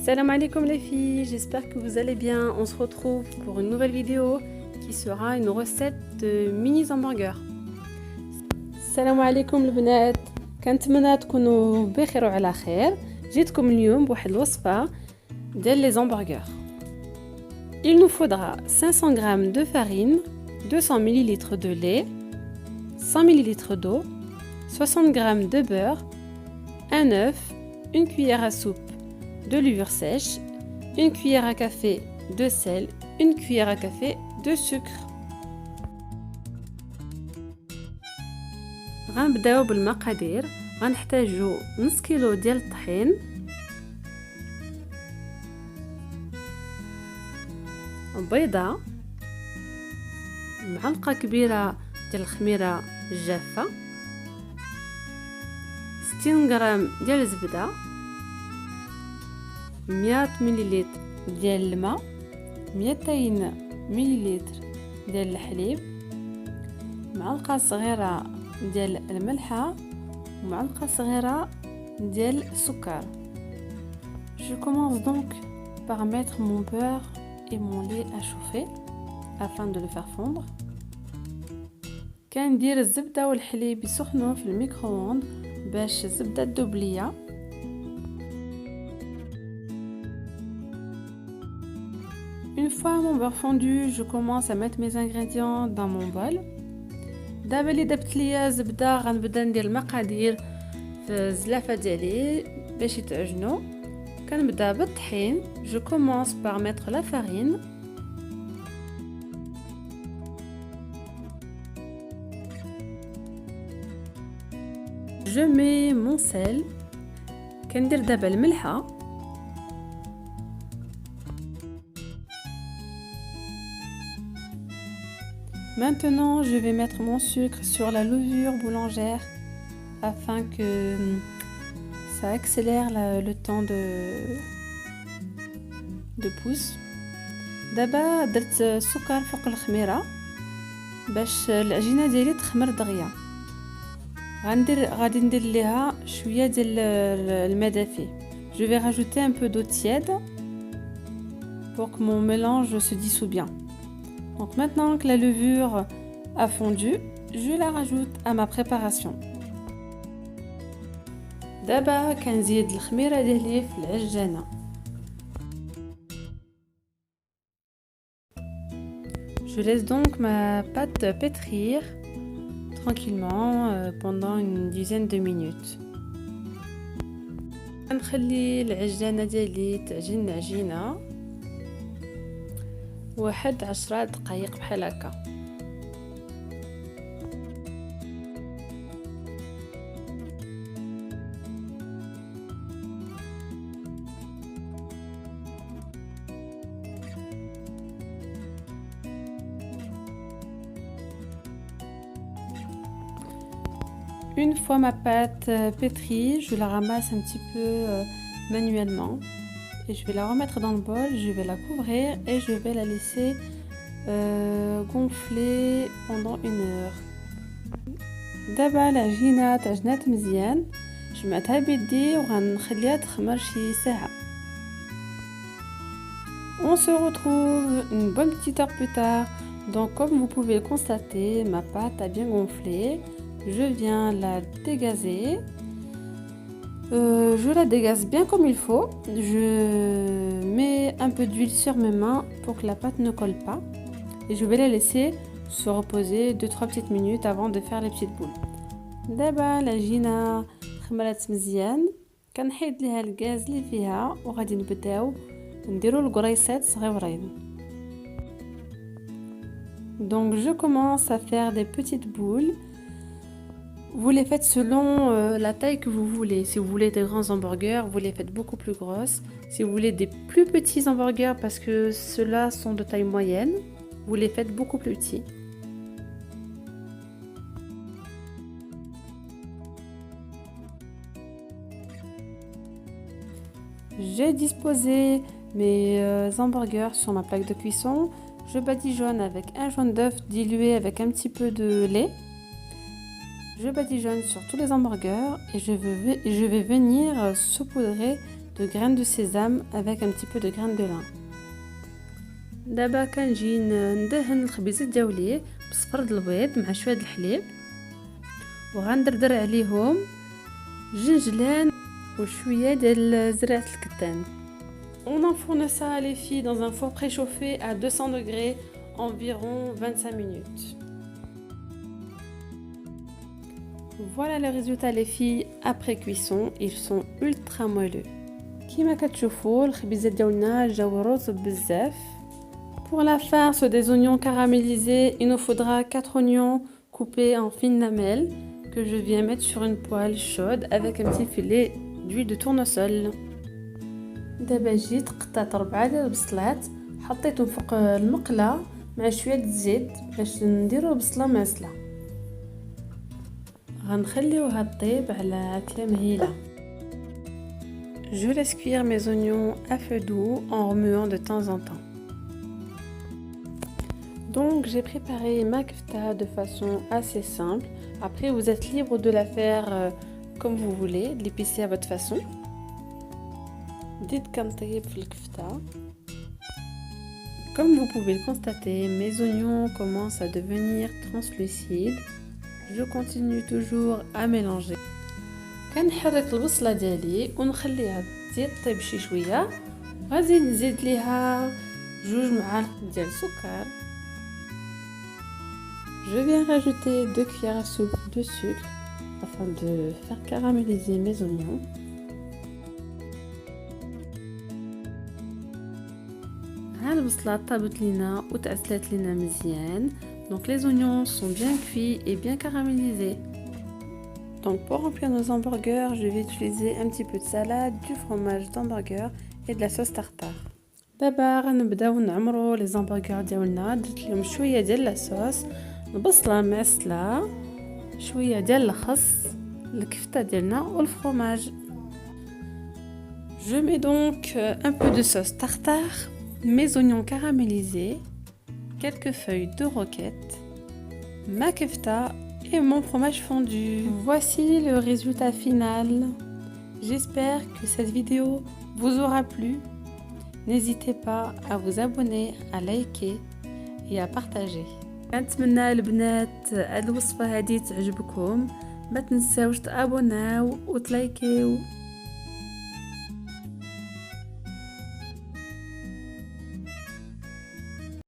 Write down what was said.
Salam alaikum les filles, j'espère que vous allez bien. On se retrouve pour une nouvelle vidéo qui sera une recette de mini hamburger. Salam alaikum البنات، كنتمنى تكونوا بخير وعلى خير. جيتكم اليوم بواحد الوصفة ديال لي hamburgers. Il nous faudra 500 g de farine, 200 ml de lait, 100 ml d'eau, 60 g de beurre, un œuf, une cuillère à soupe de levure sèche, une cuillère à café de sel, une cuillère à café de sucre. غنبداو بالمقادير. غنحتاجو نص كيلو ديال الطحين، بيضة، معلقة كبيرة ديال الخميرة الجافة، 60 غرام ديال الزبدة، 100 ملل ديال الماء، 200 ملل ديال الحليب، معلقة صغيرة ديال الملحة ومعلقة صغيرة ديال السكر. Je commence donc par mettre mon beurre et mon lait à chauffer afin de le faire fondre. كندير الزبدة والحليب يسخنوا في الميكرووند باش الزبدة تذوب ليا. Une fois mon beurre fondu, je commence à mettre mes ingrédients dans mon bol. دابا اللي دابت ليا الزبده غنبدا ندير المقادير في الزلافه ديالي باش يتعجنوا. كنبدا بالطحين. Je commence par mettre la farine. Je mets mon sel. كندير دابا الملحه. Maintenant, je vais mettre mon sucre sur la levure boulangère afin que ça accélère le temps de pousse. دابا درت السكر فوق الخميرة باش العجينة ديالي تخمر دغيا. غادي ندير ليها شوية ديال الماء دافي. Je vais rajouter un peu d'eau tiède pour que mon mélange se dissout bien. Donc maintenant que la levure a fondu, je la rajoute à ma préparation. دابا كنزيد الخميرة ديالي في العجانة. Je laisse donc ma pâte pétrir tranquillement pendant une dizaine de minutes. نخلي العجانة ديالي تعجن عجينة واحد 10 دقائق بحال هكا. Une fois ma pâte pétrie, je la ramasse un petit peu manuellement. Et je vais la remettre dans le bol, je vais la couvrir et je vais la laisser gonfler pendant 1 heure. دابا العجينة تعجنات مزيان، جمعتها بيدي وغنخليها تخمر شي ساعة. On se retrouve une bonne petite heure plus tard. Donc comme vous pouvez le constater, ma pâte a bien gonflé. Je viens la dégazer. Je la dégaze bien comme il faut. Je mets un peu d'huile sur mes mains pour que la pâte ne colle pas. Et je vais la laisser se reposer 2-3 petites minutes avant de faire les petites boules. دابا العجينة خمرات مزيان. كنحيد ليها الغاز اللي فيها وغادي نبداو نديرو القريصات صغيورين. Donc je commence à faire des petites boules. Vous les faites selon la taille que vous voulez. Si vous voulez des grands hamburgers, vous les faites beaucoup plus grosses. Si vous voulez des plus petits hamburgers, parce que ceux-là sont de taille moyenne, vous les faites beaucoup plus petits. J'ai disposé mes hamburgers sur ma plaque de cuisson. Je badigeonne avec un jaune d'œuf dilué avec un petit peu de lait. Je badigeonne sur tous les hamburgers et je vais venir saupoudrer de graines de sésame avec un petit peu de graines de lin. دابا كنجي ندهن الخبيزات ديالي بصفر البيض مع شويه الحليب وغندردر عليهم جنجلان وشويه ديال زرعه الكتان. On enfourne ça les filles dans un four préchauffé à 200 degrés environ 25 minutes. Voilà le résultat les filles après cuisson, ils sont ultra moelleux. كيما كتشوفوا الخبيزات ديالنا جاو رطب بزاف. Pour la farce des oignons caramélisés, il nous faudra 4 oignons coupés en fines lamelles que je viens mettre sur une poêle chaude avec un petit filet d'huile de tournesol. دابا جيت قطعت 4 ديال البصلات حطيتهم فوق المقله مع شويه الزيت باش نديرو البصله معسله. غنخليوها طيب على أكلة مهيله. Je laisse cuire mes oignons à feu doux en remuant de temps en temps. Donc j'ai préparé ma kefta de façon assez simple. Après vous êtes libre de la faire comme vous voulez, de l'épicer à votre façon. Dites كنطيب في الكفته. Comme vous pouvez le constater, mes oignons commencent à devenir translucides. Je continue toujours à mélanger. كنحرك البصله ديالي ونخليها تزيد طيب شي شويه. غادي نزيد ليها 2 معالق ديال السكر. Je viens rajouter 2 cuillères à soupe de sucre afin de faire caraméliser mes oignons. هاد البصلة طابت لينا وتعسلات لينا مزيان. Donc les oignons sont bien cuits et bien caramélisés. Donc pour remplir nos hamburgers, je vais utiliser un petit peu de salade, du fromage d'hamburger et de la sauce tartare. دابا غنبداو نعمرو لي زامبرغر ديالنا. درت لهم شويه ديال لاصوص، البصله معسله، شويه ديال الخس، الكفته ديالنا والفرomage. Je mets donc un peu de sauce tartare, mes oignons caramélisés, quelques feuilles de roquette, ma kefta et mon fromage fondu. Voici le résultat final. J'espère que cette vidéo vous aura plu. N'hésitez pas à vous abonner, à liker et à partager. كنتمنى البنات هاد الوصفه هذه تعجبكم. ما تنساوش تابوناو وتلايكيو.